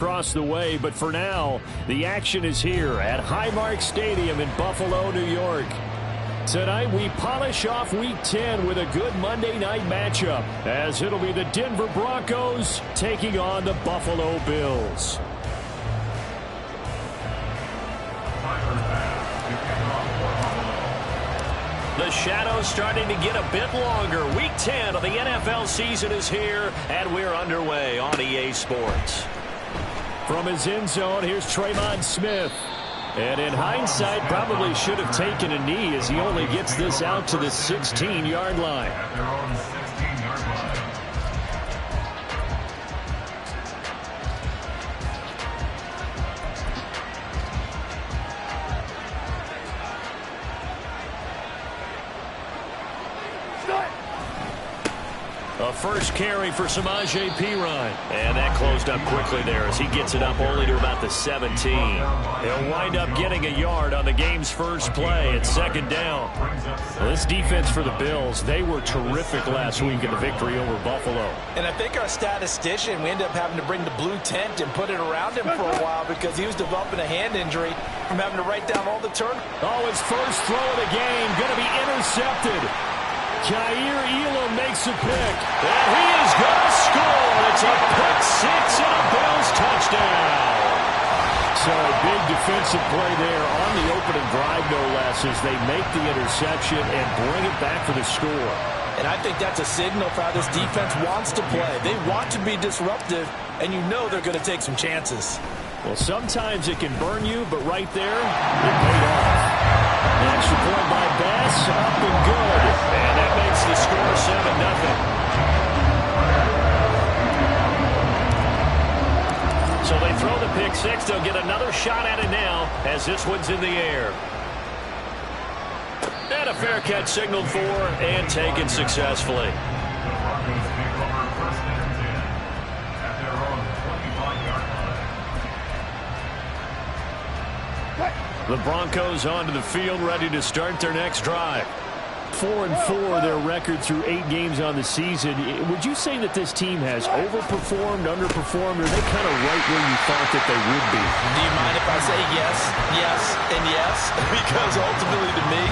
across the way, but for now, the action is here at Highmark Stadium in Buffalo, New York. Tonight, we polish off Week 10 with a good Monday night matchup, as it'll be the Denver Broncos taking on the Buffalo Bills. The shadow's starting to get a bit longer. Week 10 of the NFL season is here, and we're underway on EA Sports. From his end zone, here's Trayvon Smith. And in hindsight, probably should have taken a knee as he only gets this out to the 16-yard line. A first carry for Samaje Perine. And that closed up quickly there as he gets it up only to about the 17. He'll wind up getting a yard on the game's first play at second down. Well, this defense for the Bills, they were terrific last week in the victory over Buffalo. And I think our statistician, we ended up having to bring the blue tent and put it around him for a while because he was developing a hand injury from having to write down all the turn. Oh, his first throw of the game going to be intercepted. Jair Elam makes a pick, and he is going to score. It's a pick six and a Bills touchdown. So a big defensive play there on the opening drive, no less, as they make the interception and bring it back for the score. And I think that's a signal for how this defense wants to play. They want to be disruptive, and you know they're going to take some chances. Well, sometimes it can burn you, but right there, it paid off. An extra point by Bass, up and good. And that makes the score 7-0. So they throw the pick six. They'll get another shot at it now as this one's in the air. And a fair catch signaled for and taken successfully. The Broncos onto the field, ready to start their next drive. 4-4, their record through 8 games on the season. Would you say that this team has overperformed, underperformed, or are they kind of right where you thought that they would be? Do you mind if I say yes, yes, and yes? Because ultimately to me,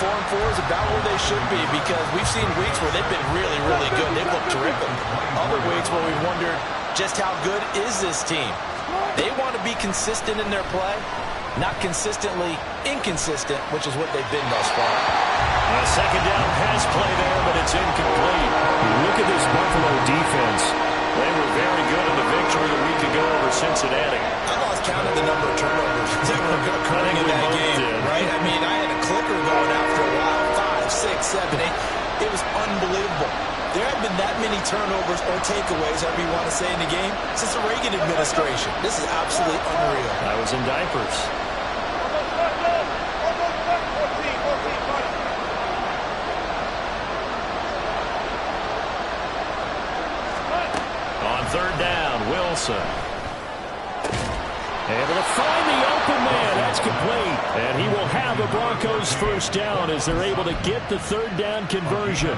4-4 is about where they should be because we've seen weeks where they've been really, really good. They've looked terrific. Other weeks where we've wondered just how good is this team. They want to be consistent in their play. Not consistently inconsistent, which is what they've been thus far. A second down pass play there, but it's incomplete. Look at this Buffalo defense. They were very good in the victory a week ago over Cincinnati. I lost count of the number of turnovers that were occurring in that game, right? I mean, I had a clicker going after a while. 5, 6, 7, 8. It was unbelievable. There have been that many turnovers or takeaways, however you want to say, in the game since the Reagan administration. This is absolutely unreal. I was in diapers. Third down, Wilson. Able to find the open man. That's complete. And he will have the Broncos first down as they're able to get the third down conversion.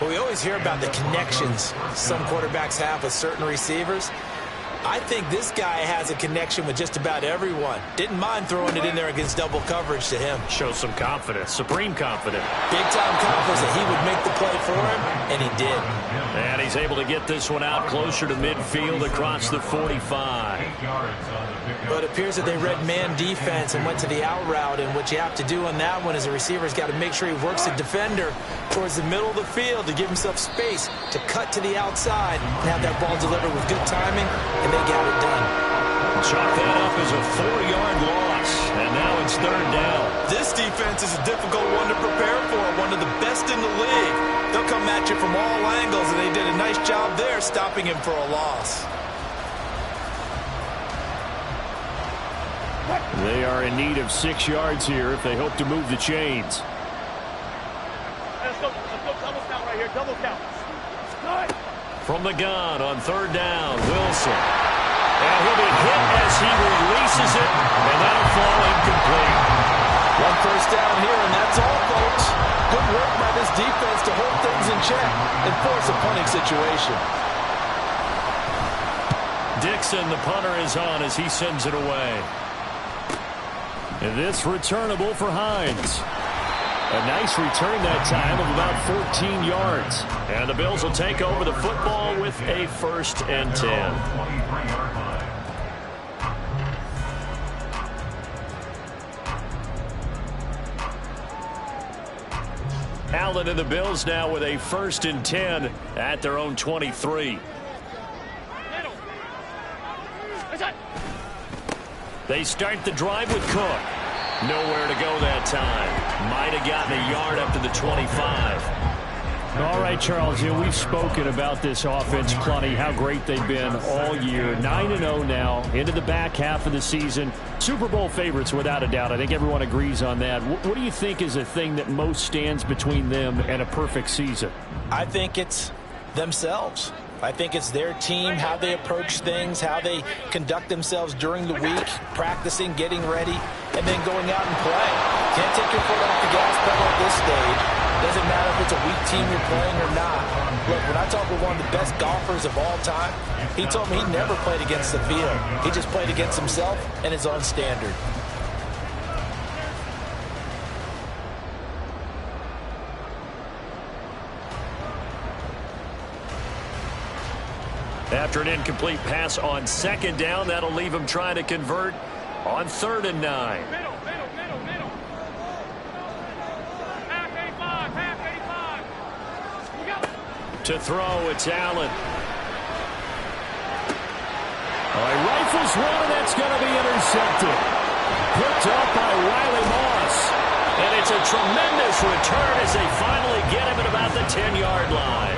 Well, we always hear about the connections some quarterbacks have with certain receivers. I think this guy has a connection with just about everyone. Didn't mind throwing it in there against double coverage to him. Shows some confidence, supreme confidence. Big-time confidence that he would make the play for him, and he did. And he's able to get this one out closer to midfield across the 45. But it appears that they read man defense and went to the out route, and what you have to do on that one is the receiver's got to make sure he works the defender towards the middle of the field to give himself space to cut to the outside and have that ball delivered with good timing, and they got it done. Chalk that up as a 4-yard loss, and now it's third down. This defense is a difficult one to prepare for, one of the best in the league. They'll come at you from all angles, and they did a nice job there stopping him for a loss. They are in need of 6 yards here if they hope to move the chains. Let's go double count right here, double count. From the gun on third down, Wilson. And he'll be hit as he releases it, and that'll fall incomplete. One first down here, and that's all, folks. Good work by this defense to hold things in check and force a punting situation. Dixon, the punter, is on as he sends it away. And this returnable for Hines. A nice return that time of about 14 yards. And the Bills will take over the football with a 1st and 10. Allen and the Bills now with a 1st and 10 at their own 23. They start the drive with Cook. Nowhere to go that time. Might have gotten a yard up to the 25. All right, Charles, we've spoken about this offense plenty, how great they've been all year. 9-0 now, into the back half of the season. Super Bowl favorites, without a doubt. I think everyone agrees on that. What do you think is the thing that most stands between them and a perfect season? I think it's themselves. I think it's their team, how they approach things, how they conduct themselves during the week, practicing, getting ready, and then going out and playing. Can't take your foot off the gas pedal at this stage. Doesn't matter if it's a weak team you're playing or not. Look, when I talk with one of the best golfers of all time, he told me he never played against the field. He just played against himself and his own standard. After an incomplete pass on 2nd down, that'll leave him trying to convert on 3rd and 9. Middle. Half A5. We go. To throw, it's Allen. He rifles one, and that's going to be intercepted. Picked up by Riley Moss. And it's a tremendous return as they finally get him at about the 10-yard line.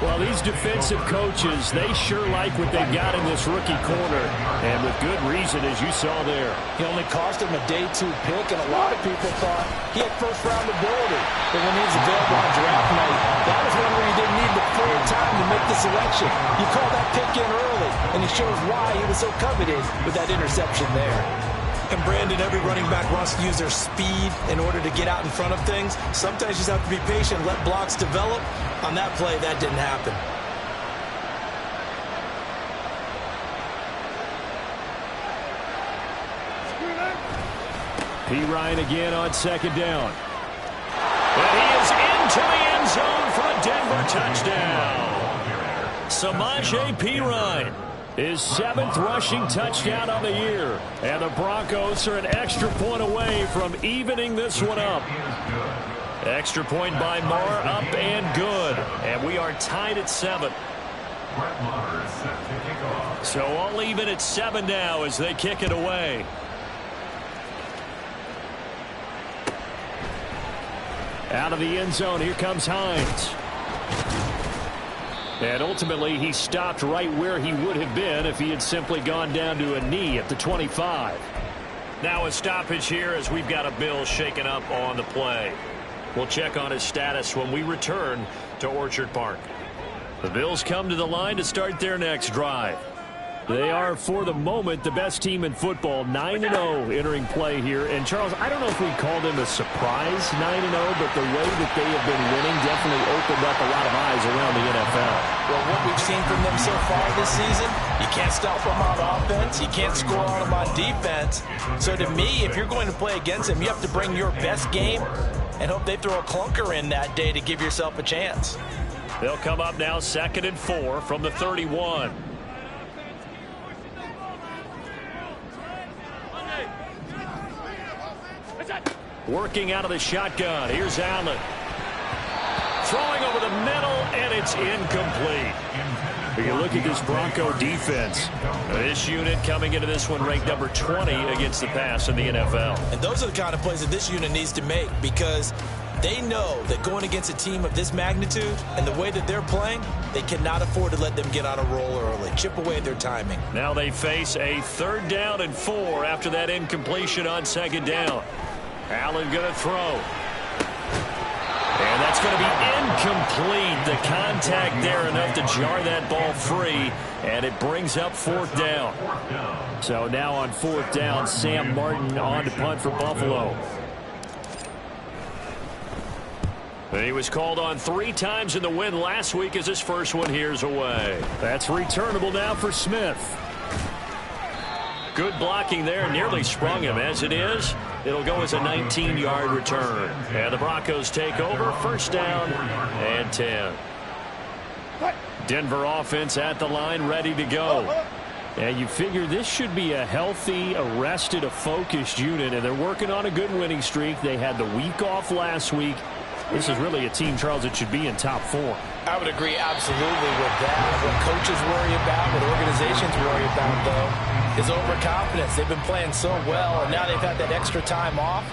Well, these defensive coaches, they sure like what they've got in this rookie corner. And with good reason, as you saw there. He only cost him a day 2 pick, and a lot of people thought he had first-round ability. But when he was available on draft night, that was one where you didn't need the full time to make the selection. You call that pick in early, and he shows why he was so coveted with that interception there. And Brandon, every running back wants to use their speed in order to get out in front of things. Sometimes you just have to be patient, let blocks develop. On that play, that didn't happen. P. Ryan again on 2nd down. And he is into the end zone for a Denver touchdown. Samaje Perine, his 7th rushing touchdown on the year. And the Broncos are an extra point away from evening this one up. Extra point by Marr, up and good. And we are tied at 7. So all even at 7 now as they kick it away. Out of the end zone, here comes Hines. And ultimately, he stopped right where he would have been if he had simply gone down to a knee at the 25. Now a stoppage here as we've got a Bill shaken up on the play. We'll check on his status when we return to Orchard Park. The Bills come to the line to start their next drive. They are, for the moment, the best team in football, 9-0 entering play here. And, Charles, I don't know if we'd call them a surprise 9-0, but the way that they have been winning definitely opened up a lot of eyes around the NFL. Well, what we've seen from them so far this season, you can't stop them on offense. You can't score on them on defense. So, to me, if you're going to play against them, you have to bring your best game and hope they throw a clunker in that day to give yourself a chance. They'll come up now 2nd and 4 from the 31. Working out of the shotgun. Here's Allen. Throwing over the middle, and it's incomplete. You look at this Bronco defense. This unit coming into this one ranked number 20 against the pass in the NFL. And those are the kind of plays that this unit needs to make because they know that going against a team of this magnitude and the way that they're playing, they cannot afford to let them get on a roll early. Chip away at their timing. Now they face a 3rd down and 4 after that incompletion on 2nd down. Allen going to throw. And that's going to be incomplete. The contact there enough to jar that ball free. And it brings up 4th down. So now on 4th down, Sam Martin on to punt for Buffalo. And he was called on 3 times in the win last week as his first one here's away. That's returnable now for Smith. Good blocking there, nearly sprung him. As it is, it'll go as a 19-yard return. And the Broncos take over, first down and 10. Denver offense at the line, ready to go. And you figure this should be a healthy, a focused unit, and they're working on a good winning streak. They had the week off last week. This is really a team, Charles, that should be in top 4. I would agree absolutely with that. What coaches worry about, what organizations worry about, though, is overconfidence. They've been playing so well, and now they've had that extra time off.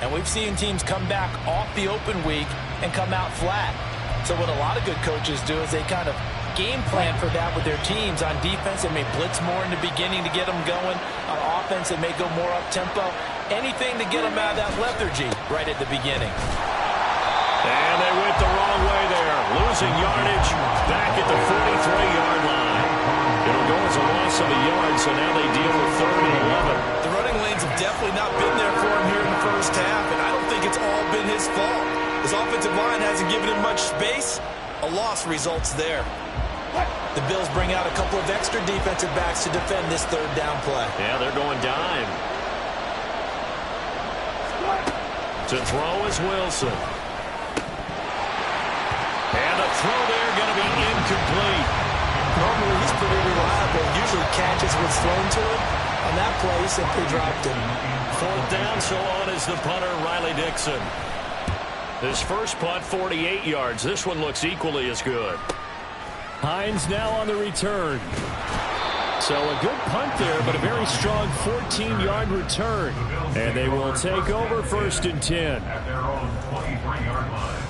And we've seen teams come back off the open week and come out flat. So what a lot of good coaches do is they kind of game plan for that with their teams. On defense, they may blitz more in the beginning to get them going. On offense, they may go more up-tempo. Anything to get them out of that lethargy right at the beginning. And they went the wrong way there. Losing yardage back at the 43-yard line. It'll go as a loss of a yard, so now they deal with 3rd and 11. The running lanes have definitely not been there for him here in the first half, and I don't think it's all been his fault. His offensive line hasn't given him much space. A loss results there. The Bills bring out a couple of extra defensive backs to defend this 3rd down play. Yeah, they're going dime. To throw is Wilson. And a throw there going to be incomplete. Normally he's pretty reliable. Usually catches what's thrown to him. On that play, he simply dropped it. 4th down, so on is the punter, Riley Dixon. His first punt, 48 yards. This one looks equally as good. Hines now on the return. So a good punt there, but a very strong 14-yard return. And they will take over 1st and 10. At their own 23-yard line.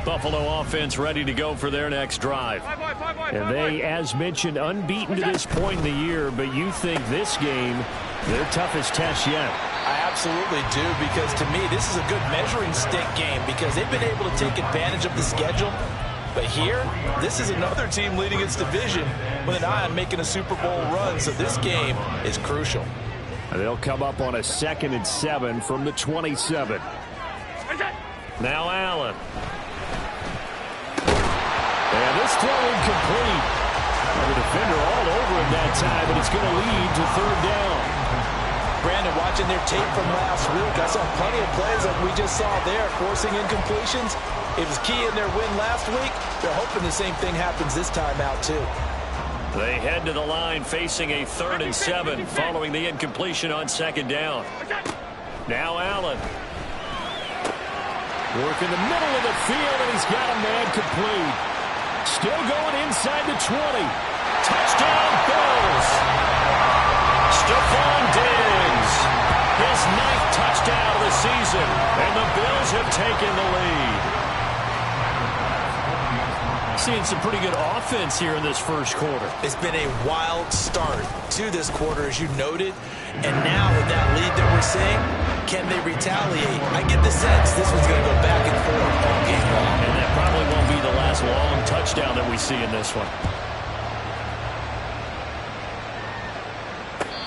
Buffalo offense ready to go for their next drive. And they, as mentioned, unbeaten to this point in the year, but you think this game, their toughest test yet. I absolutely do, because to me, this is a good measuring stick game because they've been able to take advantage of the schedule. But here, this is another team leading its division with an eye on making a Super Bowl run, so this game is crucial. They'll come up on a 2nd and 7 from the 27. Now Allen. And this throw incomplete. The defender all over him that time, but it's going to lead to 3rd down. Brandon, watching their tape from last week, I saw plenty of plays like we just saw there, forcing incompletions. It was key in their win last week. They're hoping the same thing happens this time out, too. They head to the line facing a 3rd and 7 following the incompletion on 2nd down. Now Allen. Work in the middle of the field, and he's got a man complete. Still going inside the 20. Touchdown, Bills. Stephon Diggs. His 9th touchdown of the season, and the Bills have taken the lead. Seeing some pretty good offense here in this first quarter. It's been a wild start to this quarter, as you noted. And now with that lead that we're seeing, can they retaliate? I get the sense this one's going to go back and forth all game long. And that probably won't be the last long touchdown that we see in this one.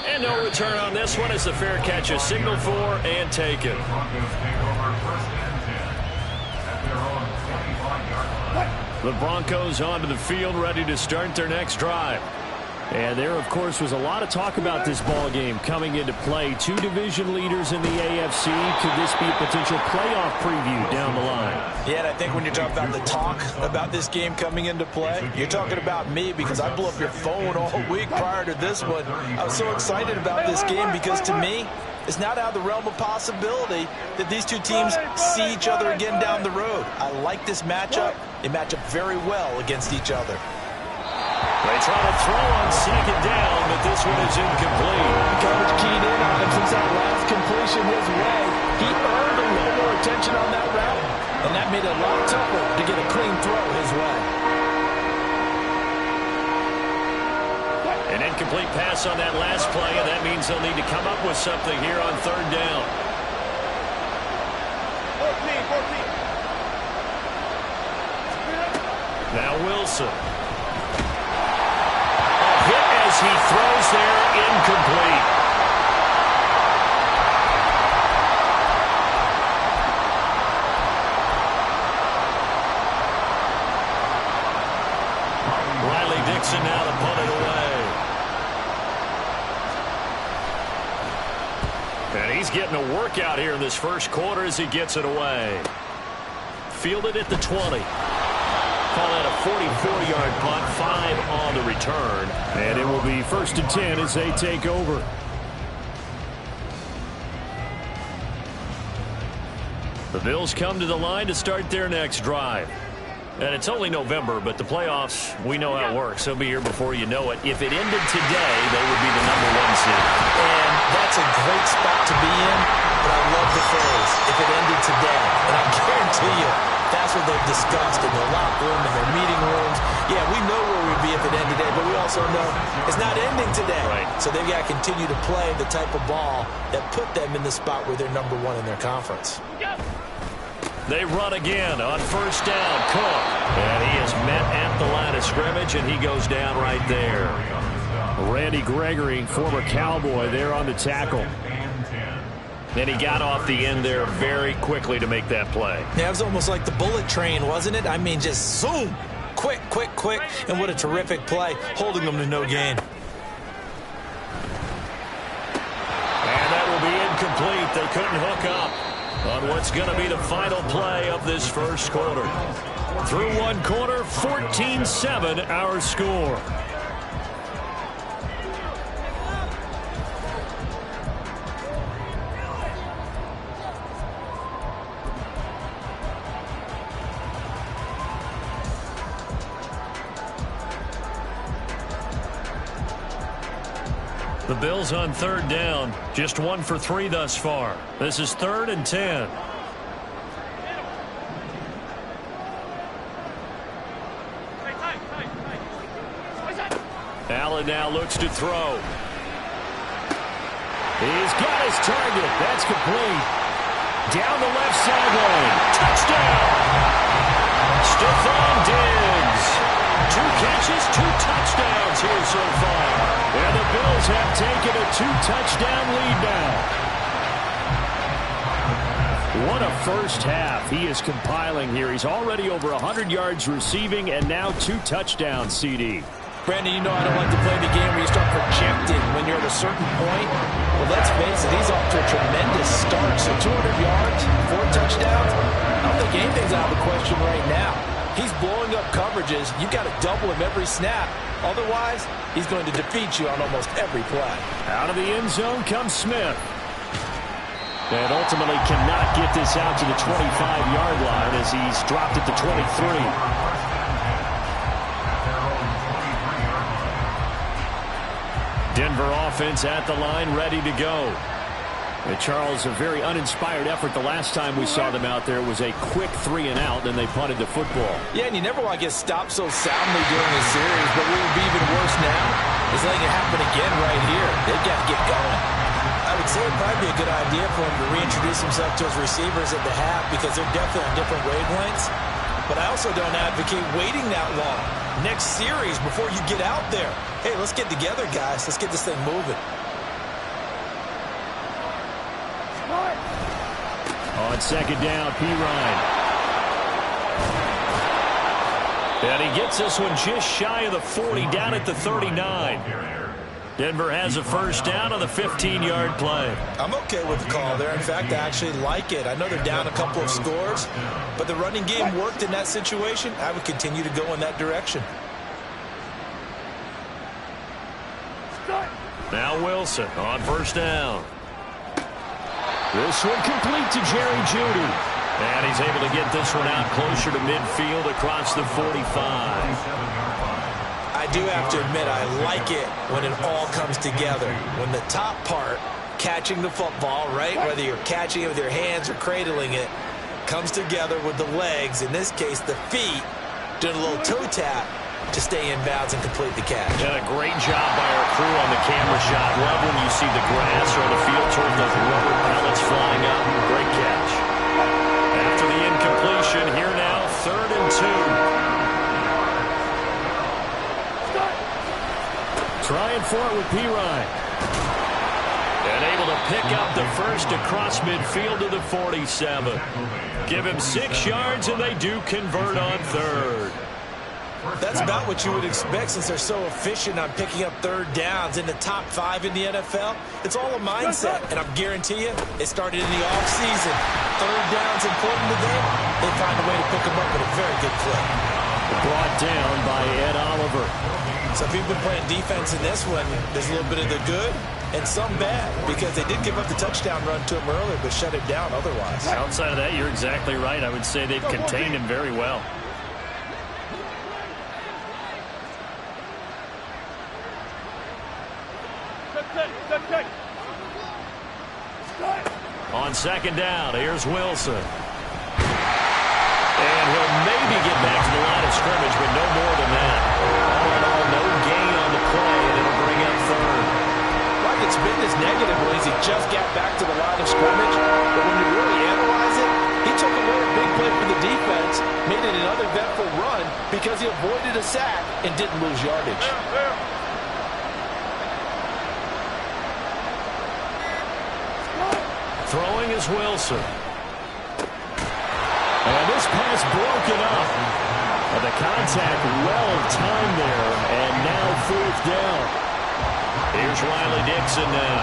And no return on this one as the fair catch is signaled for and taken. The Broncos onto the field, ready to start their next drive. And there, of course, was a lot of talk about this ball game coming into play. 2 division leaders in the AFC. Could this be a potential playoff preview down the line? Yeah, and I think when you're talking about the talk about this game coming into play, you're talking about me because I blew up your phone all week prior to this one. I was so excited about this game because to me, it's not out of the realm of possibility that these two teams see each other again down the road. I like this matchup. They match up very well against each other. They try to throw on 2nd down, but this one is incomplete. Coverage keyed in on him since that last completion his way. He earned a little more attention on that route, and that made it a lot tougher to get a clean throw his way. An incomplete pass on that last play, and that means they'll need to come up with something here on 3rd down. 14. Now Wilson. Hit as he throws there, incomplete. Wilson now to punt it away. And he's getting a workout here in this first quarter as he gets it away. Fielded at the 20. Call that a 44-yard punt, 5 on the return. And it will be 1st and 10 as they take over. The Bills come to the line to start their next drive. And it's only November, but the playoffs, we know how it works. They'll be here before you know it. If it ended today, they would be the #1 seed. And that's a great spot to be in, but I love the phrase, if it ended today. And I guarantee you, that's what they've discussed in their locker room, in their meeting rooms. Yeah, we know where we'd be if it ended today, but we also know it's not ending today. Right. So they've got to continue to play the type of ball that put them in the spot where they're #1 in their conference. They run again on 1st down. Cook. And he is met at the line of scrimmage, and he goes down right there. Randy Gregory, former Cowboy, there on the tackle. And he got off the end there very quickly to make that play. Yeah, it was almost like the bullet train, wasn't it? I mean, just zoom. Quick, quick, quick. And what a terrific play, holding them to no gain. And that will be incomplete. They couldn't hook up on what's going to be the final play of this first quarter. Through one quarter, 14-7 our score. The Bills on 3rd down, just 1 for 3 thus far. This is 3rd and 10. Allen now looks to throw. He's got his target. That's complete. Down the left sideline. Touchdown! Stephon Diggs. 2 catches, 2 touchdowns here so far. And the Bills have taken a 2-touchdown lead now. What a first half he is compiling here. He's already over 100 yards receiving and now 2 touchdowns, CD. Brandon, you know I don't like to play the game where you start projecting when you're at a certain point. Well, let's face it, he's off to a tremendous start. So 200 yards, 4 touchdowns. I don't think anything's out of the question right now. He's blowing up coverages. You've got to double him every snap. Otherwise, he's going to defeat you on almost every play. Out of the end zone comes Smith. And ultimately cannot get this out to the 25-yard line as he's dropped at the 23. Denver offense at the line, ready to go. And Charles, a very uninspired effort. The last time we saw them out there was a quick 3 and out, and they punted the football. Yeah, and you never want to get stopped so soundly during the series, but what would be even worse now is letting it happen again right here. They've got to get going. I would say it would probably be a good idea for him to reintroduce himself to his receivers at the half because they're definitely on different wavelengths. But I also don't advocate waiting that long. Next series before you get out there. Hey, let's get together, guys. Let's get this thing moving. On 2nd down, Pirine. And he gets this one just shy of the 40, down at the 39. Denver has a first down on the 15-yard play. I'm okay with the call there. In fact, I actually like it. I know they're down a couple of scores, but the running game worked in that situation. I would continue to go in that direction. Now Wilson on first down. This one complete to Jerry Jeudy. And he's able to get this one out closer to midfield across the 45. I do have to admit, I like it when it all comes together. When the top part, catching the football, right, whether you're catching it with your hands or cradling it, comes together with the legs, in this case the feet, doing a little toe tap to stay in bounds and complete the catch. And a great job by our crew on the camera shot. Love when you see the grass or the field turf, those rubber pellets flying up. Great catch. After the incompletion, here now, 3rd and 2. Trying for it with Pirine. And able to pick up the first across midfield to the 47. Give him 6 yards, and they do convert on 3rd. That's about what you would expect since they're so efficient on picking up third downs in the top 5 in the NFL. It's all a mindset, and I guarantee you, it started in the offseason. Third downs important to them. They find a way to pick them up at a very good clip. Brought down by Ed Oliver. So if you've been playing defense in this one, there's a little bit of the good and some bad, because they did give up the touchdown run to him earlier, but shut him down otherwise. Outside of that, you're exactly right. I would say they've contained him very well. On second down, here's Wilson. And he'll maybe get back to the line of scrimmage, but no more than that. All in all, no gain on the play, and it'll bring up third. Like it's been this negative ways he just got back to the line of scrimmage, but when you really analyze it, he took away a big play for the defense, made it an uneventful run because he avoided a sack and didn't lose yardage. Throwing is Wilson. And this pass broken up. And the contact well timed there. And now fourth down. Here's Riley Dixon now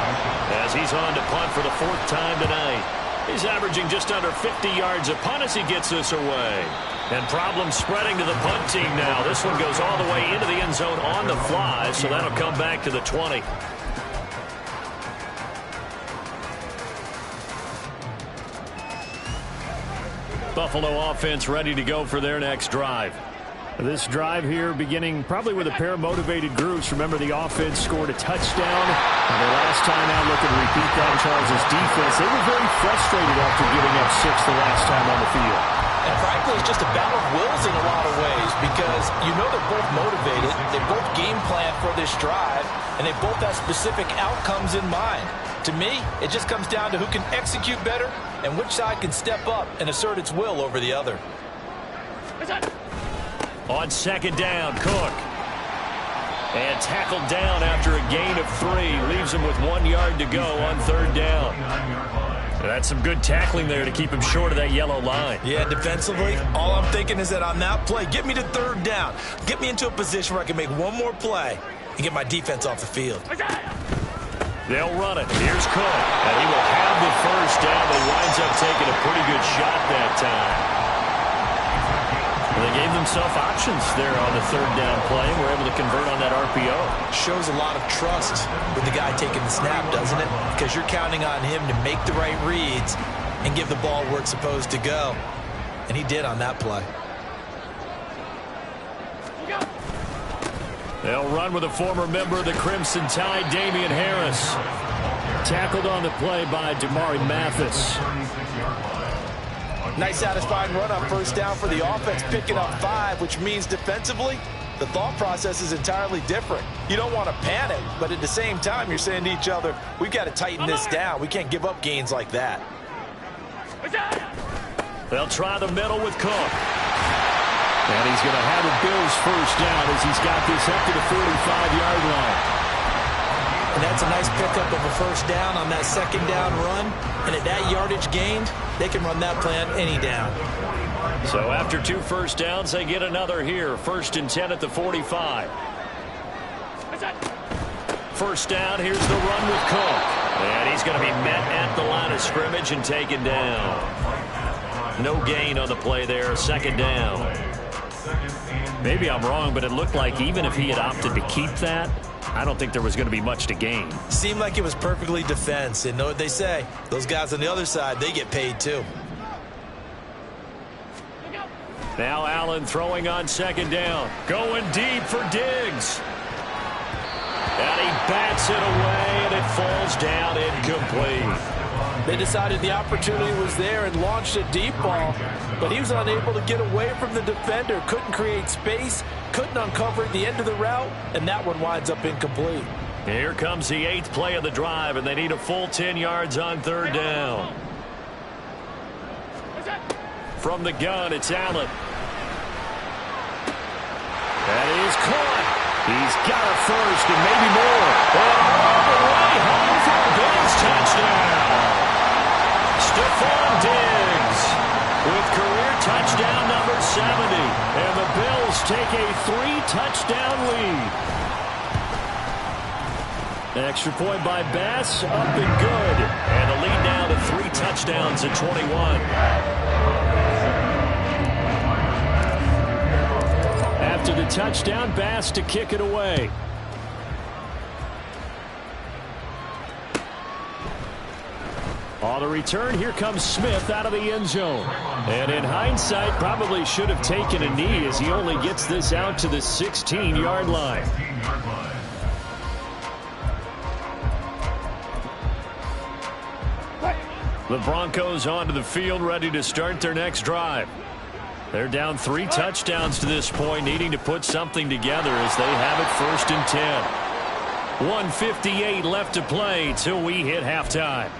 as he's on to punt for the 4th time tonight. He's averaging just under 50 yards a punt as he gets this away. And problems spreading to the punt team now. This one goes all the way into the end zone on the fly, so that'll come back to the 20. Buffalo offense ready to go for their next drive. This drive here beginning probably with a pair of motivated groups. Remember, the offense scored a touchdown. And the last time out, looking to repeat that, Charles' defense, they were very frustrated after giving up 6 the last time on the field. And frankly, it's just a battle of wills in a lot of ways because you know they're both motivated. They both game plan for this drive, and they both have specific outcomes in mind. To me, it just comes down to who can execute better and which side can step up and assert its will over the other. On second down, Cook. And tackled down after a gain of 3. Leaves him with 1 yard to go on third down. That's some good tackling there to keep him short of that yellow line. Yeah, defensively, all I'm thinking is that on that play, get me to third down. Get me into a position where I can make one more play and get my defense off the field. They'll run it. Here's Cook. And he will have the first down, but he winds up taking a pretty good shot that time. They gave themselves options there on the third down play and were able to convert on that RPO. Shows a lot of trust with the guy taking the snap, doesn't it? Because you're counting on him to make the right reads and give the ball where it's supposed to go. And he did on that play. They'll run with a former member of the Crimson Tide, Damian Harris. Tackled on the play by Damari Mathis. Nice satisfying run on first down for the offense, picking up 5, which means defensively, the thought process is entirely different. You don't want to panic, but at the same time, you're saying to each other, we've got to tighten this down. We can't give up gains like that. They'll try the middle with Cook. And he's going to have the Bills first down as he's got this up to the 45-yard line. And that's a nice pickup of a first down on that second down run. And at that yardage gained, they can run that play on any down. So after 2 first downs, they get another here. 1st and 10 at the 45. First down, here's the run with Cook. And he's going to be met at the line of scrimmage and taken down. No gain on the play there. Second down. Maybe I'm wrong, but it looked like even if he had opted to keep that, I don't think there was going to be much to gain. Seemed like it was perfectly defense. And know what they say? Those guys on the other side, they get paid too. Now Allen throwing on second down. Going deep for Diggs. And he bats it away, and it falls down incomplete. They decided the opportunity was there and launched a deep ball, but he was unable to get away from the defender, couldn't create space, couldn't uncover the end of the route, and that one winds up incomplete. Here comes the 8th play of the drive, and they need a full 10 yards on third down. From the gun, it's Allen. That is caught. He's got a first and maybe more. And all the way home for a Bills touchdown. Stephon Diggs with career touchdown number 70. And the Bills take a 3-touchdown lead. Extra point by Bass, up and good. And the lead now to 3 touchdowns at 21. After the touchdown, Bass to kick it away. On the return, here comes Smith out of the end zone. And in hindsight, probably should have taken a knee as he only gets this out to the 16-yard line. The Broncos onto the field, ready to start their next drive. They're down 3 touchdowns to this point, needing to put something together as they have it 1st and 10. 1:58 left to play till we hit halftime.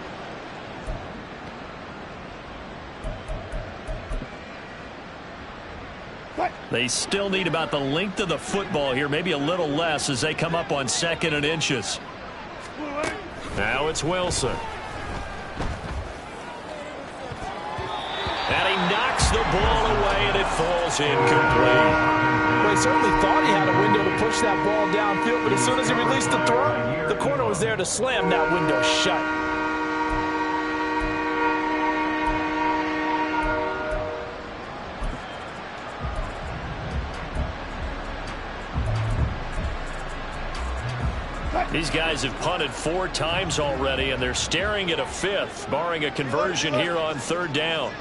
They still need about the length of the football here, maybe a little less as they come up on 2nd and inches. Now it's Wilson. And he knocks the ball away, and it falls incomplete. Well, he certainly thought he had a window to push that ball downfield, but as soon as he released the throw, the corner was there to slam that window shut. These guys have punted 4 times already, and they're staring at a 5th, barring a conversion here on 3rd down.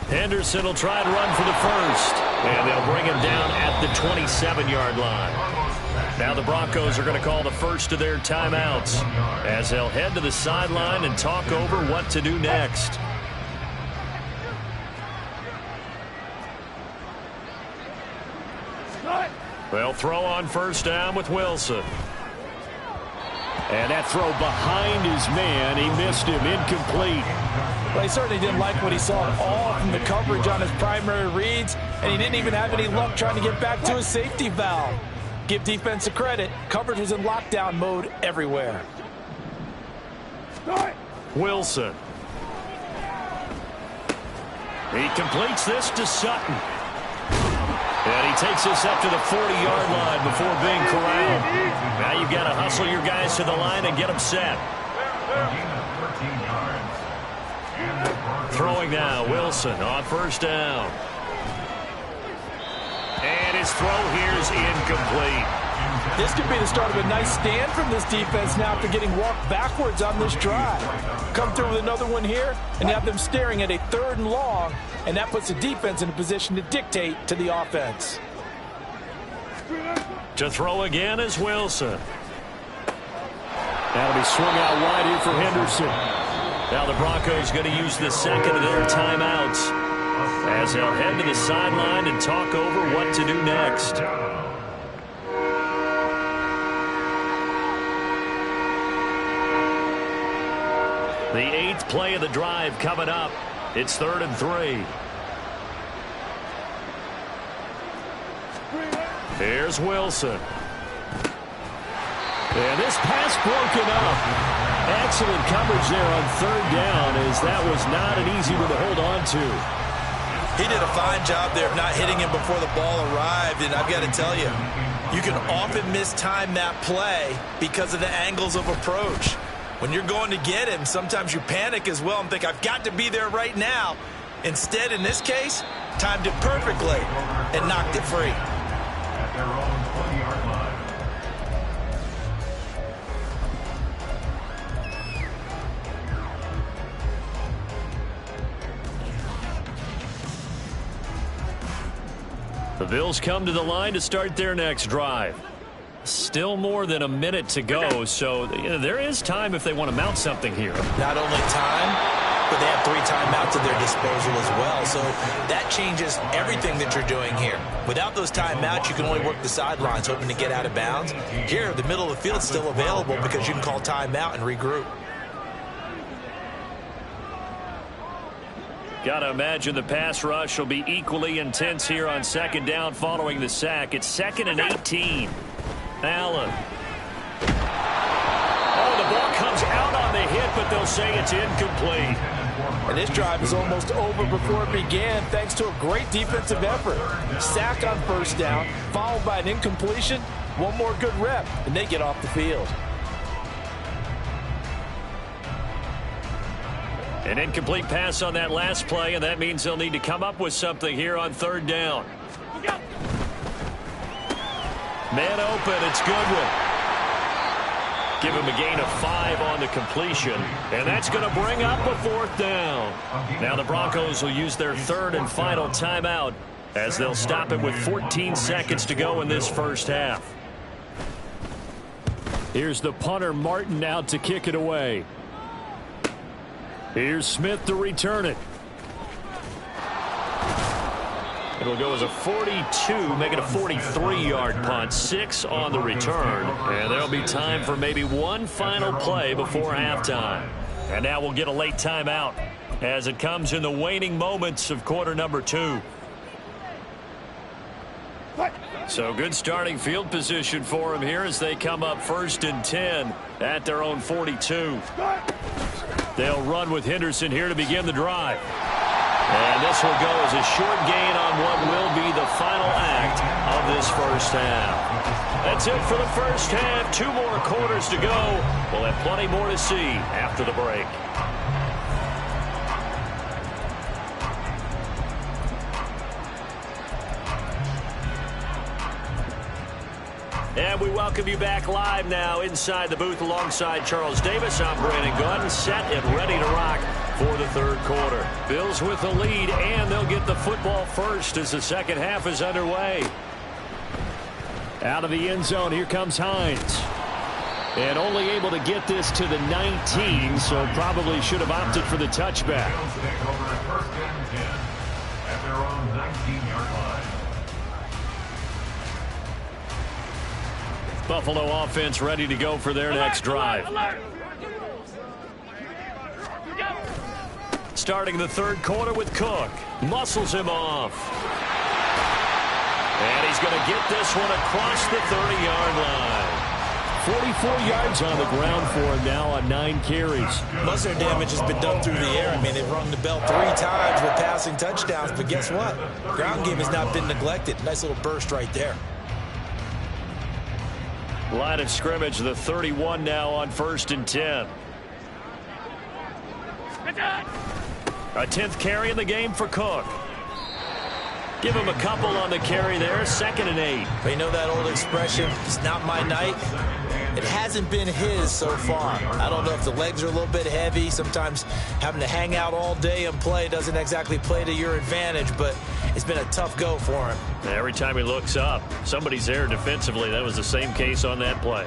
Henderson will try and run for the 1st, and they'll bring him down at the 27-yard line. Now the Broncos are going to call the first of their timeouts as they'll head to the sideline and talk over what to do next. They'll throw on 1st down with Wilson. And that throw behind his man, he missed him, incomplete. Well, he certainly didn't like what he saw at all from the coverage on his primary reads, and he didn't even have any luck trying to get back to his safety valve. Give defense a credit. Coverage was in lockdown mode everywhere. Wilson. He completes this to Sutton. And he takes us up to the 40-yard line before being corralled. Now you've got to hustle your guys to the line and get them set. Throwing now, Wilson on 1st down. And his throw here is incomplete. This could be the start of a nice stand from this defense now after getting walked backwards on this drive. Come through with another one here and have them staring at a 3rd and long, and that puts the defense in a position to dictate to the offense. To throw again is Wilson. That'll be swung out wide here for Henderson. Now the Broncos going to use the 2nd of their timeouts as they'll head to the sideline and talk over what to do next. The 8th play of the drive coming up. It's 3rd and 3. Here's Wilson. And this pass broken up. Excellent coverage there on 3rd down, as that was not an easy one to hold on to. He did a fine job there of not hitting him before the ball arrived, and I've got to tell you, you can often mistime that play because of the angles of approach. When you're going to get him, sometimes you panic as well and think, I've got to be there right now. Instead, in this case, timed it perfectly and knocked it free. At their own 20-yard line. The Bills come to the line to start their next drive. Still more than a minute to go, so there is time if they want to mount something here. Not only time, but they have 3 timeouts at their disposal as well, so that changes everything that you're doing here. Without those timeouts, you can only work the sidelines hoping to get out of bounds. Here, the middle of the field is still available because you can call timeout and regroup. Got to imagine the pass rush will be equally intense here on 2nd down following the sack. It's 2nd and 18. Allen. Oh, the block comes out on the hit, but they'll say it's incomplete. And this drive is almost over before it began thanks to a great defensive effort. Sack on first down, followed by an incompletion. One more good rep, and they get off the field. An incomplete pass on that last play, and that means they'll need to come up with something here on third down. Man open, it's Goodwin. Give him a gain of 5 on the completion, and that's going to bring up a fourth down. Now the Broncos will use their third and final timeout as they'll stop it with 14 seconds to go in this first half. Here's the punter, Martin, out to kick it away. Here's Smith to return it. It'll go as a 42, make it a 43-yard punt, 6 on the return. And there'll be time for maybe one final play before halftime. And now we'll get a late timeout as it comes in the waning moments of quarter number 2. So good starting field position for them here as they come up 1st and 10 at their own 42. They'll run with Henderson here to begin the drive. And this will go as a short gain on what will be the final act of this first half. That's it for the first half. 2 more quarters to go. We'll have plenty more to see after the break. And we welcome you back live now inside the booth alongside Charles Davis. I'm Brandon Gunn, set and ready to rock for the third quarter. Bills with the lead, and they'll get the football first as the second half is underway. Out of the end zone, here comes Hines. And only able to get this to the 19, so probably should have opted for the touchback. Bills take over at 1st and 10 at their own 19-yard line. Buffalo offense ready to go for their next drive. Starting the third quarter with Cook. Muscles him off. And he's going to get this one across the 30-yard line. 44 yards on the ground for him now on 9 carries. Most of their damage has been done through the air. I mean, they've rung the bell 3 times with passing touchdowns, but guess what? Ground game has not been neglected. Nice little burst right there. Line of scrimmage, the 31 now on 1st and 10. A 10th carry in the game for Cook. Give him a couple on the carry there, 2nd and 8. But you know that old expression, it's not my night? It hasn't been his so far. I don't know if the legs are a little bit heavy. Sometimes having to hang out all day and play doesn't exactly play to your advantage, but it's been a tough go for him. Every time he looks up, somebody's there defensively. That was the same case on that play.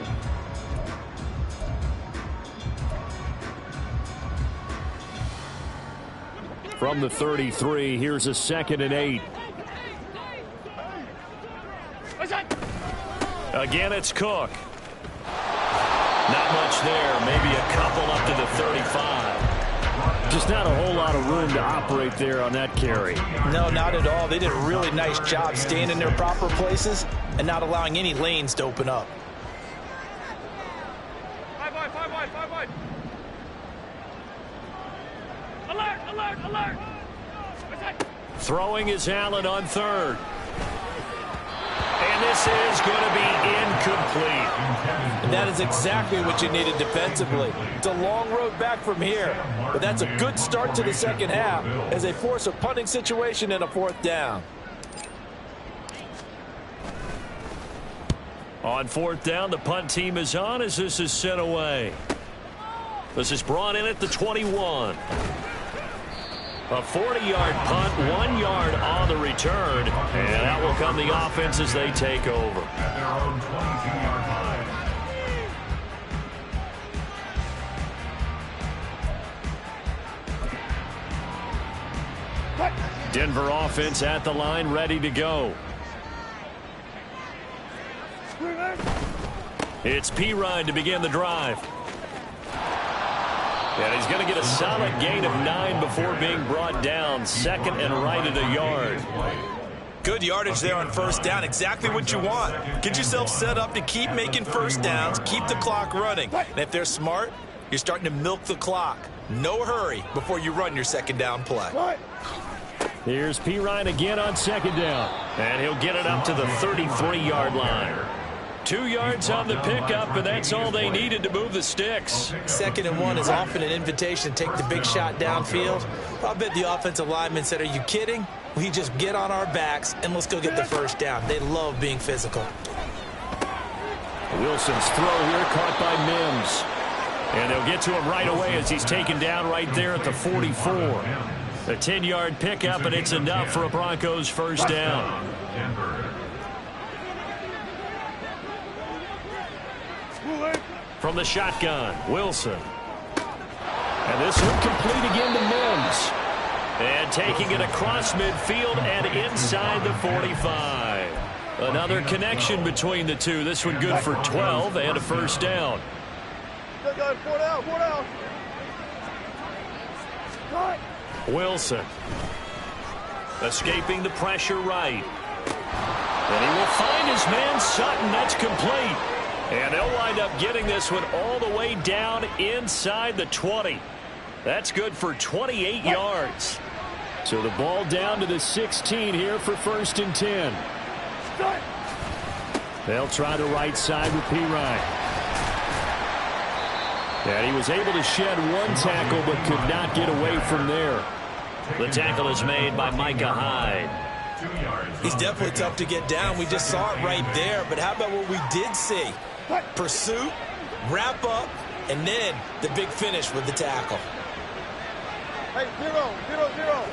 From the 33, here's a 2nd and 8. Again, it's Cook. Not much there. Maybe a couple up to the 35. Just not a whole lot of room to operate there on that carry. No, not at all. They did a really nice job staying in their proper places and not allowing any lanes to open up. 5 wide. Alert, alert, alert. Throwing is Allen on 3rd. And this is going to be incomplete. And that is exactly what you needed defensively. It's a long road back from here, but that's a good start to the second half as they force a punting situation and a 4th down. On 4th down, the punt team is on as this is sent away. This is brought in at the 21. A 40-yard punt, 1 yard on the return, and out will come the offense as they take over. At their own 22-yard line. Denver offense at the line, ready to go. It's P-Ryan to begin the drive. And he's going to get a solid gain of 9 before being brought down. 2nd and right at a yard. Good yardage there on 1st down. Exactly what you want. Get yourself set up to keep making 1st downs, keep the clock running. And if they're smart, You're starting to milk the clock. No hurry before you run your second down play. Here's P. Ryan again on second down. And he'll get it up to the 33-yard line. 2 yards on the pickup, and that's all they needed to move the sticks. 2nd and 1 is often an invitation to take the big shot downfield. I bet the offensive linemen said, are you kidding? We just get on our backs and let's go get the first down. They love being physical. Wilson's throw here caught by Mims. And they'll get to him right away as he's taken down right there at the 44. A 10-yard pickup, and it's enough for a Broncos first down. From the shotgun, Wilson. And this one complete again to Mims. And taking it across midfield and inside the 45. Another connection between the two. This one good for 12 and a first down. Wilson. Escaping the pressure right. And he will find his man Sutton. That's complete. And they'll wind up getting this one all the way down inside the 20. That's good for 28 yards. So the ball down to the 16 here for 1st and 10. They'll try the right side with P. Ryan. And he was able to shed one tackle but could not get away from there. The tackle is made by Micah Hyde. He's definitely tough to get down. We just saw it right there. But how about what we did see? Pursuit, wrap up, and then the big finish with the tackle. Hey, 0, 0, 0.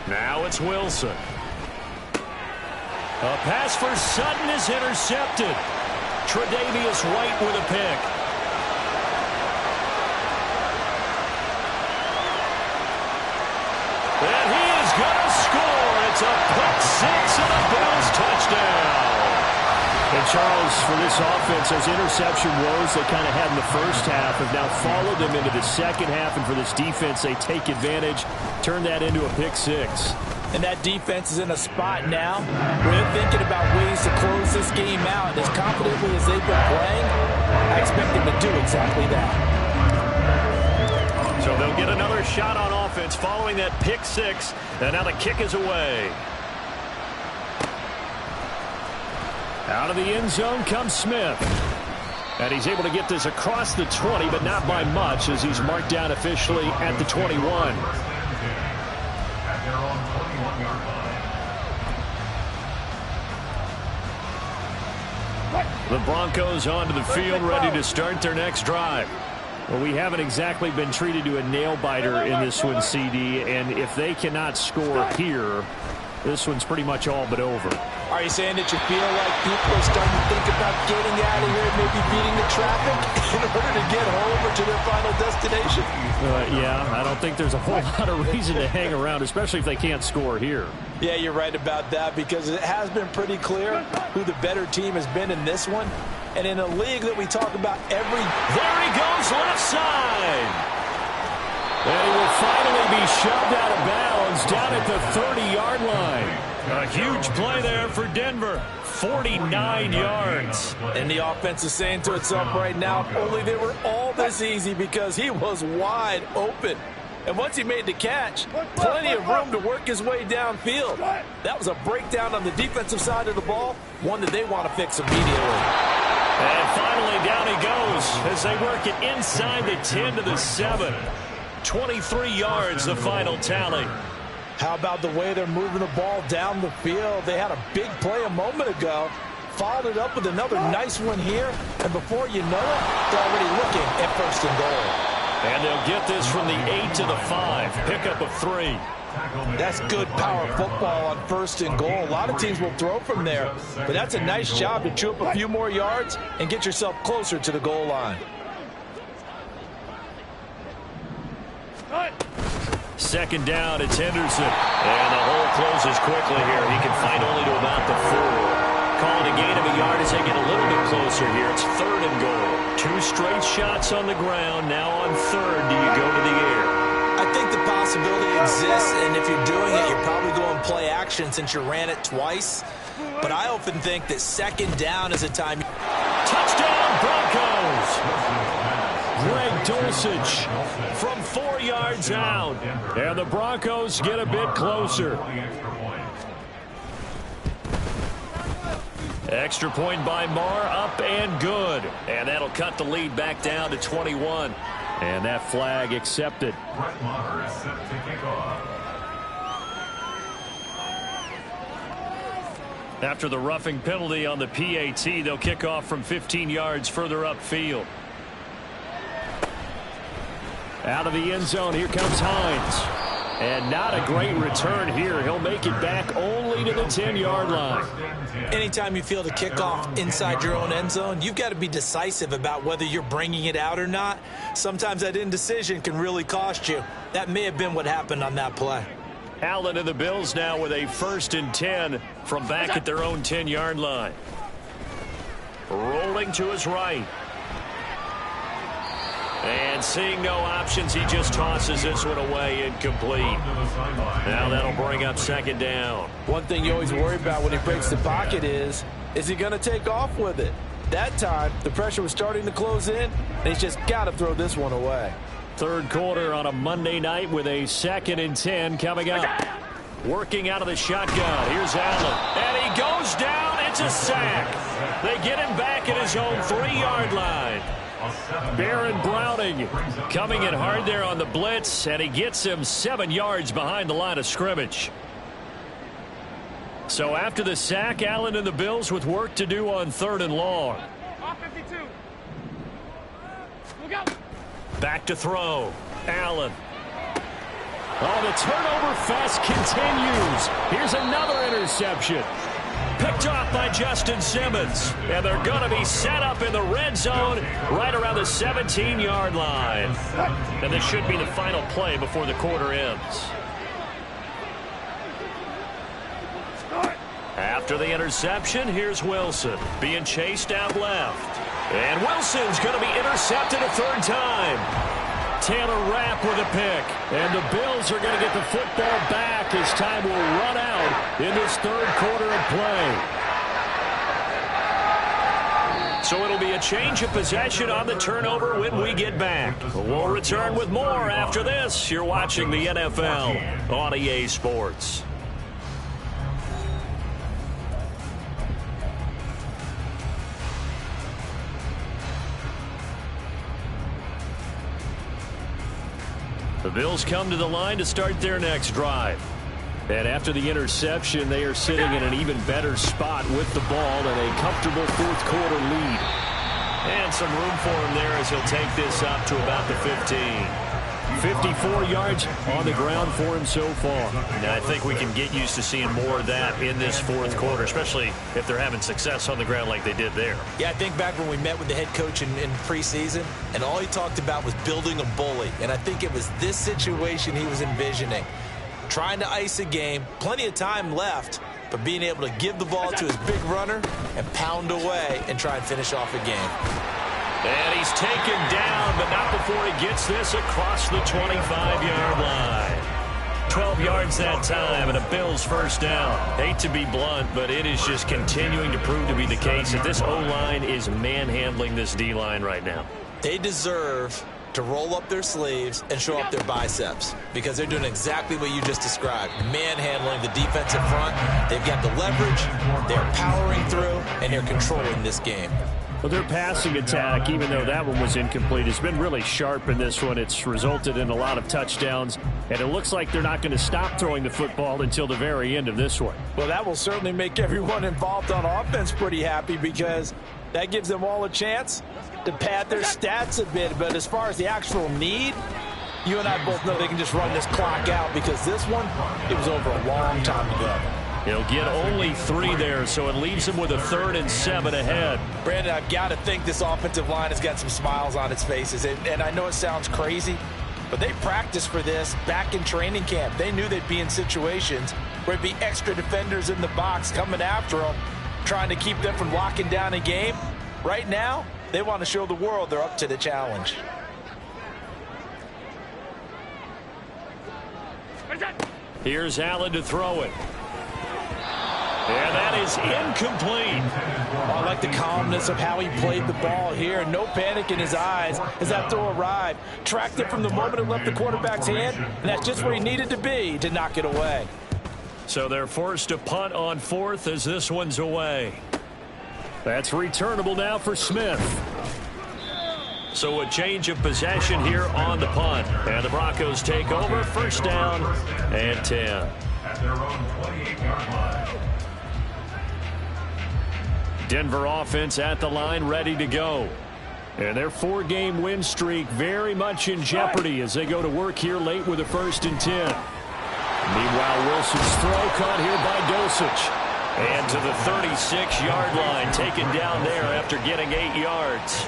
Now it's Wilson. A pass for Sutton is intercepted. Tre'Davious White with a pick. And he is going to score. It's a pick six and a Bills touchdown. And Charles, for this offense, those interception woes they kind of had in the first half have now followed them into the second half. And for this defense, they take advantage, turn that into a pick six. And that defense is in a spot now where they're thinking about ways to close this game out. And as confidently as they've been playing, I expect them to do exactly that. So they'll get another shot on offense following that pick six. And now the kick is away. Out of the end zone comes Smith. And he's able to get this across the 20, but not by much as he's marked down officially at the 21. The Broncos onto the field, ready to start their next drive. Well, we haven't exactly been treated to a nail-biter in this one, CD, and if they cannot score here, this one's pretty much all but over. Are you saying that you feel like people are starting to think about getting out of here and maybe beating the traffic in order to get home or to their final destination? Yeah, I don't think there's a whole lot of reason to hang around, especially if they can't score here. Yeah, you're right about that because it has been pretty clear who the better team has been in this one. And in a league that we talk about every... There he goes, left side. And he will finally be shoved out of bounds down at the 30-yard line. A huge play there for Denver. 49 yards. And the offense is saying to itself right now, if only they were all this easy because he was wide open. And once he made the catch, plenty of room to work his way downfield. That was a breakdown on the defensive side of the ball, one that they want to fix immediately. And finally down he goes as they work it inside the 10 to the 7. 23 yards, the final tally. How about the way they're moving the ball down the field? They had a big play a moment ago. Followed it up with another nice one here. And before you know it, they're already looking at 1st and goal. And they'll get this from the 8 to the 5. Pickup of 3. That's good power football on 1st and goal. A lot of teams will throw from there. But that's a nice job to chew up a few more yards and get yourself closer to the goal line. Second down, it's Henderson. And the hole closes quickly here. He can find only to about the 4. Calling a gain of a yard as they get a little bit closer here. It's 3rd and goal. 2 straight shots on the ground. Now on 3rd, do you go to the air? I think the possibility exists, and if you're doing it, you're probably going play action since you ran it twice. But I often think that 2nd down is a time... Touchdown, Broncos. Greg Dulcich from 4 yards out. And the Broncos get a bit closer. Extra point by Marr, up and good. And that'll cut the lead back down to 21. And that flag accepted. Brett Maher is set to kick off. After the roughing penalty on the PAT, they'll kick off from 15 yards further upfield. Out of the end zone, here comes Hines. And not a great return here. He'll make it back only to the 10-yard line. Anytime you field a kickoff inside your own end zone, you've got to be decisive about whether you're bringing it out or not. Sometimes that indecision can really cost you. That may have been what happened on that play. Allen and the Bills now with a 1st and 10 from back at their own 10-yard line. Rolling to his right. And seeing no options, he just tosses this one away, incomplete. Now that'll bring up 2nd down. One thing you always worry about when he breaks the pocket is he going to take off with it? That time, the pressure was starting to close in, and he's just got to throw this one away. 3rd quarter on a Monday night with a 2nd and 10 coming up. Working out of the shotgun. Here's Allen. And he goes down. It's a sack. They get him back at his own 3-yard line. Baron Browning coming in hard there on the blitz, and he gets him 7 yards behind the line of scrimmage. So after the sack, Allen and the Bills with work to do on 3rd and long. 52. Look out. Back to throw. Allen. Oh, the turnover fest continues. Here's another interception. Picked off by Justin Simmons. And they're going to be set up in the red zone right around the 17-yard line. And this should be the final play before the quarter ends. After the interception, here's Wilson being chased out left. And Wilson's going to be intercepted a 3rd time. Taylor Rapp with a pick. And the Bills are going to get the football back as time will run out in this 3rd quarter of play. So it'll be a change of possession on the turnover when we get back. We'll return with more after this. You're watching the NFL on EA Sports. The Bills come to the line to start their next drive. And after the interception, they are sitting in an even better spot with the ball and a comfortable 4th quarter lead. And some room for him there as he'll take this up to about the 15. 54 yards on the ground for him so far. Now, I think we can get used to seeing more of that in this 4th quarter, especially if they're having success on the ground like they did there. Yeah, I think back when we met with the head coach in preseason, and all he talked about was building a bully. And I think it was this situation he was envisioning. Trying to ice a game, plenty of time left, but being able to give the ball to his big runner and pound away and try and finish off a game. And he's taken down, but not before he gets this across the 25-yard line. 12 yards that time, and a Bills 1st down. Hate to be blunt, but it is just continuing to prove to be the case that this O-line is manhandling this D-line right now. They deserve to roll up their sleeves and show up their biceps because they're doing exactly what you just described. Manhandling the defensive front. They've got the leverage, they're powering through, and they're controlling this game. Well, their passing attack, even though that one was incomplete, has been really sharp in this one. It's resulted in a lot of touchdowns, and it looks like they're not going to stop throwing the football until the very end of this one. Well, that will certainly make everyone involved on offense pretty happy because that gives them all a chance to pad their stats a bit. But as far as the actual need, you and I both know they can just run this clock out because this one, it was over a long time ago. He'll get only 3 there, so it leaves him with a 3rd and 7 ahead. Brandon, I've got to think this offensive line has got some smiles on its faces. And I know it sounds crazy, but they practiced for this back in training camp. They knew they'd be in situations where there'd be extra defenders in the box coming after them, trying to keep them from locking down a game. Right now, they want to show the world they're up to the challenge. Here's Allen to throw it. And that is incomplete. I like the calmness of how he played the ball here. No panic in his eyes as that throw arrived. Tracked it from the moment it left the quarterback's hand, and that's just where he needed to be to knock it away. So they're forced to punt on fourth as this one's away. That's returnable now for Smith. So a change of possession here on the punt. And the Broncos take over. First down and 10. At their own 28-yard line. Denver offense at the line, ready to go. And their 4-game win streak very much in jeopardy as they go to work here late with a 1st and 10. Meanwhile, Wilson's throw caught here by Dosich. And to the 36-yard line, taken down there after getting 8 yards.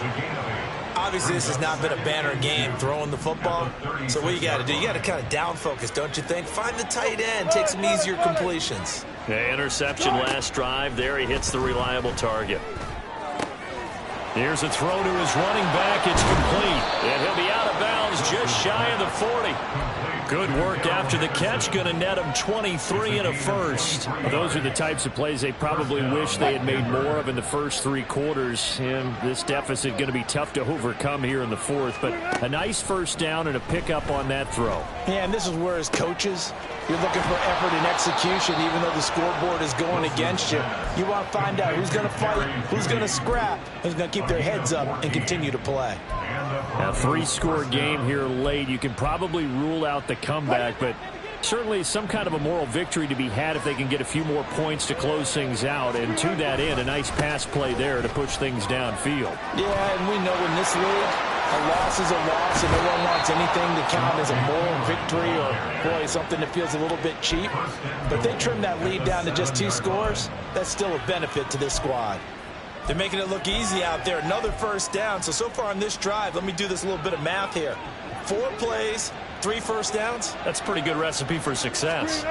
Obviously, this has not been a banner game throwing the football. So what you got to do, you got to kind of down focus, don't you think? Find the tight end, take some easier completions. Yeah, interception last drive. There he hits the reliable target. Here's a throw to his running back. It's complete. And he'll be out of bounds just shy of the 40. Good work after the catch. Going to net him 23 and a first. Those are the types of plays they probably wish they had made more of in the first 3 quarters. And this deficit going to be tough to overcome here in the 4th. But a nice first down and a pickup on that throw. Yeah, and this is where as coaches, you're looking for effort and execution even though the scoreboard is going against you. You want to find out who's going to fight, who's going to scrap, who's going to keep their heads up and continue to play. A 3-score game here late. You can probably rule out the comeback, but certainly some kind of a moral victory to be had if they can get a few more points to close things out. And to that end, a nice pass play there to push things downfield. Yeah, and we know in this league, a loss is a loss, and no one wants anything to count as a moral victory or, boy, something that feels a little bit cheap. But they trim that lead down to just 2 scores. That's still a benefit to this squad. They're making it look easy out there. Another first down. So far on this drive, let me do this little bit of math here. 4 plays, 3 first downs. That's a pretty good recipe for success.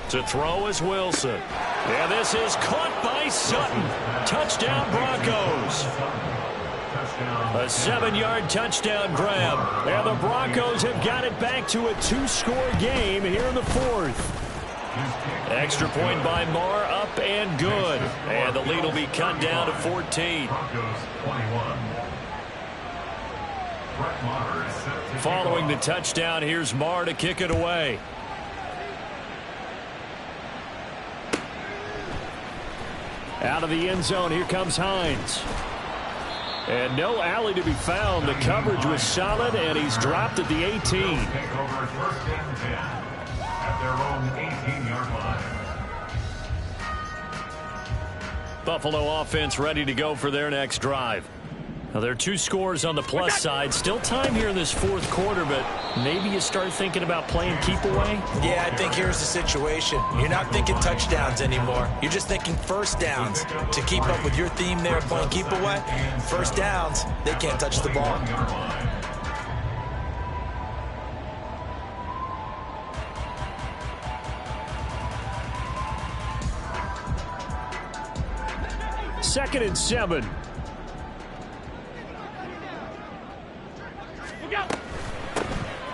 To throw is Wilson. Yeah, this is caught by Sutton. Touchdown, Broncos. A 7-yard touchdown grab. And the Broncos have got it back to a 2-score game here in the 4th. Extra point by Marr, up and good. And the lead will be cut down to 14. Following the touchdown, here's Marr to kick it away. Out of the end zone, here comes Hines. And no alley to be found. The coverage was solid, and he's dropped at the 18. At their own 18-yard line. Buffalo offense ready to go for their next drive. Now, there are 2 scores on the plus side. Still time here in this 4th quarter, but maybe you start thinking about playing keep away? Yeah, I think here's the situation. You're not thinking touchdowns anymore. You're just thinking first downs. To keep up with your theme there, playing keep away, first downs, they can't touch the ball. Second and 7.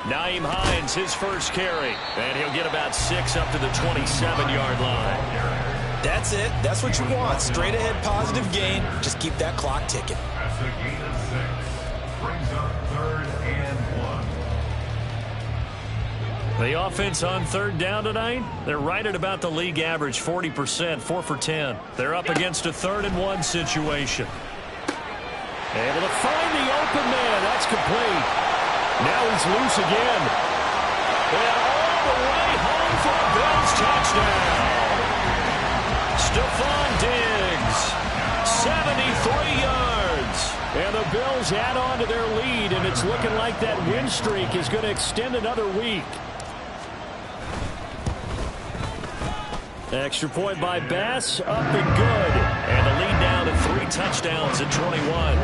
Nyheim Hines, his first carry. And he'll get about 6 up to the 27-yard line. That's it. That's what you want. Straight ahead positive gain. Just keep that clock ticking. That's a gain of 6. Brings up 3rd and 1. The offense on 3rd down tonight, they're right at about the league average, 40%, 4 for 10. They're up against a 3rd and 1 situation. Able to find the open man. That's complete. Now he's loose again. And all the way home for a Bills touchdown. Stephon Diggs, 73 yards. And the Bills add on to their lead, and it's looking like that win streak is going to extend another week. Extra point by Bass, up and good. And the lead down to 3 touchdowns at 21.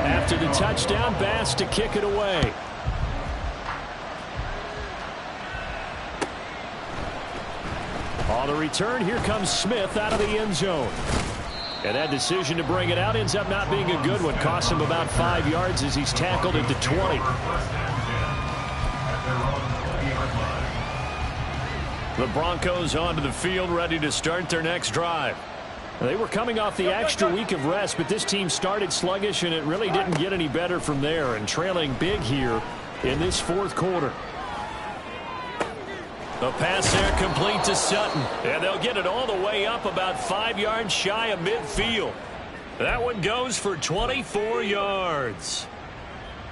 After the touchdown, Bass to kick it away. On the return, here comes Smith out of the end zone. And that decision to bring it out ends up not being a good one. Costs him about 5 yards as he's tackled at the 20. The Broncos onto the field, ready to start their next drive. They were coming off the extra week of rest, but this team started sluggish, and it really didn't get any better from there, and trailing big here in this fourth quarter. The pass there complete to Sutton, and they'll get it all the way up about 5 yards shy of midfield. That one goes for 24 yards.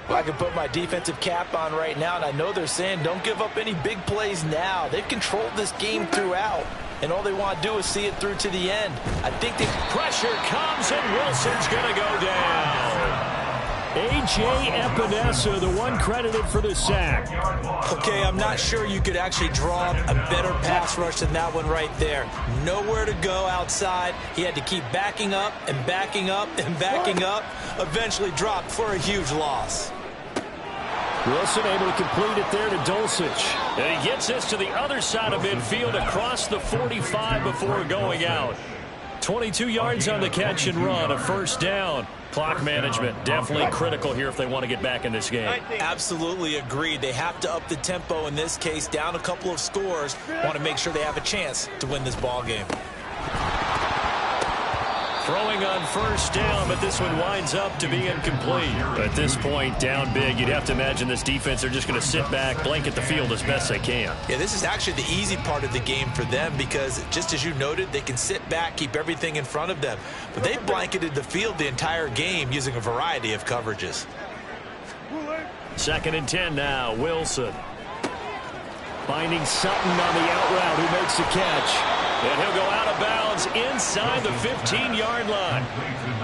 I can put my defensive cap on right now, and I know they're saying don't give up any big plays now. They've controlled this game throughout, and all they want to do is see it through to the end. I think the pressure comes, and Wilson's going to go down. A.J. Epinesa, the one credited for the sack. Okay, I'm not sure you could actually draw a better pass rush than that one right there. Nowhere to go outside. He had to keep backing up and backing up and backing up. Eventually dropped for a huge loss. Wilson able to complete it there to Dulcich. And he gets this to the other side of midfield across the 45 before going out. 22 yards on the catch and run, a first down. Clock management definitely critical here if they want to get back in this game. Absolutely agreed. They have to up the tempo in this case, down a couple of scores. Want to make sure they have a chance to win this ball game. Throwing on first down, but this one winds up to be incomplete. At this point, down big, you'd have to imagine this defense, they're just going to sit back, blanket the field as best they can. Yeah, this is actually the easy part of the game for them because, just as you noted, they can sit back, keep everything in front of them. But they blanketed the field the entire game using a variety of coverages. 2nd and 10 now, Wilson. Finding Sutton on the out route, who makes the catch. And he'll go out of bounds inside the 15-yard line.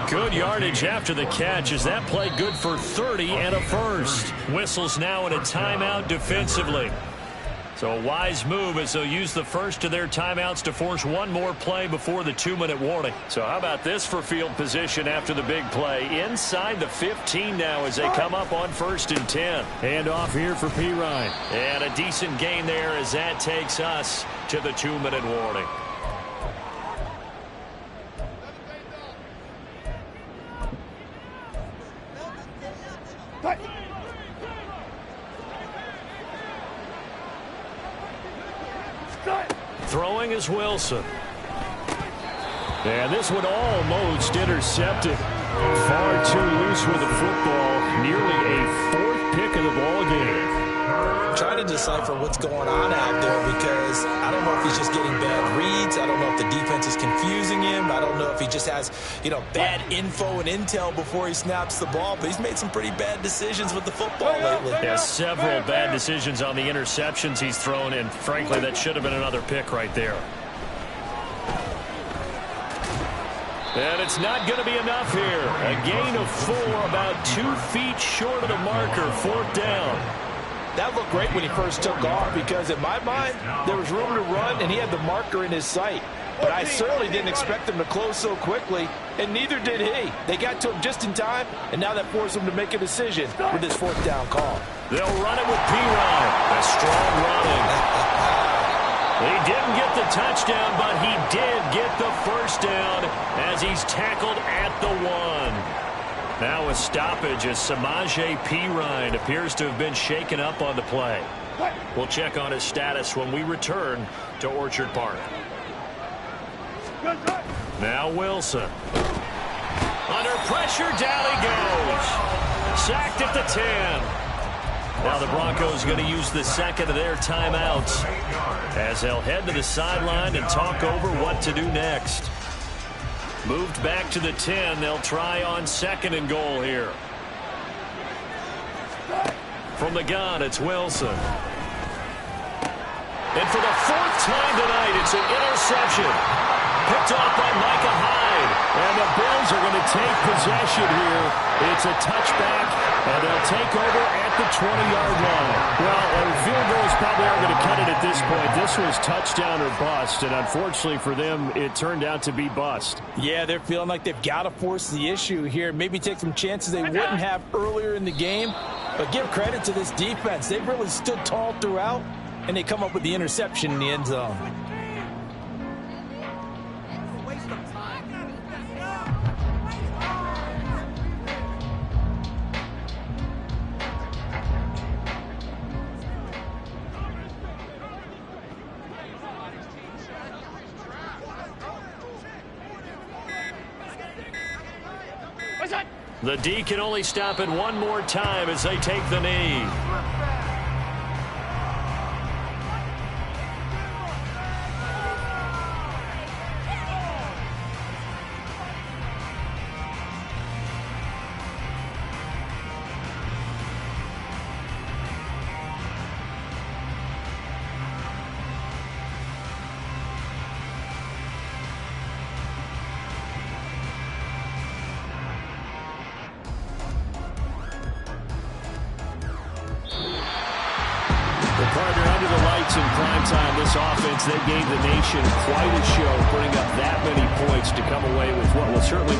Good yardage after the catch as that play good for 30 and a first. Whistles now in a timeout defensively. So a wise move as they'll use the first of their timeouts to force one more play before the 2-minute warning. So how about this for field position after the big play? Inside the 15 now as they come up on 1st and 10. Hand off here for P. Ryan. And a decent gain there as that takes us to the 2-minute warning. Throwing is Wilson. And this one almost intercepted. Far too loose with the football. Nearly a 4th pick of the ball game. I'm trying to decipher what's going on out there because I don't know if he's just getting bad reads. I don't know if the defense is confusing him. I don't know if he just has, bad info and intel before he snaps the ball. But he's made some pretty bad decisions with the football lately. Yeah, several bad decisions on the interceptions he's thrown, and frankly, that should have been another pick right there. And it's not going to be enough here. A gain of 4, about 2 feet short of the marker, 4th down. That looked great when he first took off because, in my mind, there was room to run and he had the marker in his sight. But I certainly didn't expect him to close so quickly, and neither did he. They got to him just in time, and now that forced him to make a decision with this 4th down call. They'll run it with P. Ryan. A strong running. He didn't get the touchdown, but he did get the first down as he's tackled at the 1. Now a stoppage as Samaje Perine appears to have been shaken up on the play. We'll check on his status when we return to Orchard Park. Now Wilson. Under pressure, down he goes. Sacked at the 10. Now the Broncos going to use the second of their timeouts as they'll head to the sideline and talk over what to do next. Moved back to the 10. They'll try on 2nd and goal here. From the gun, it's Wilson. And for the 4th time tonight, it's an interception. Picked off by Micah Hyde. And the Bills are going to take possession here. It's a touchback, and they'll take over at the 20-yard line. Well, field goals probably aren't going to cut it at this point. This was touchdown or bust, and unfortunately for them, it turned out to be bust. Yeah, they're feeling like they've got to force the issue here. Maybe take some chances they wouldn't have earlier in the game. But give credit to this defense. They've really stood tall throughout, and they come up with the interception in the end zone. The D can only stop it one more time as they take the knee. Partner, under the lights in prime time, this offense, they gave the nation quite a show, putting up that many points to come away with what will certainly be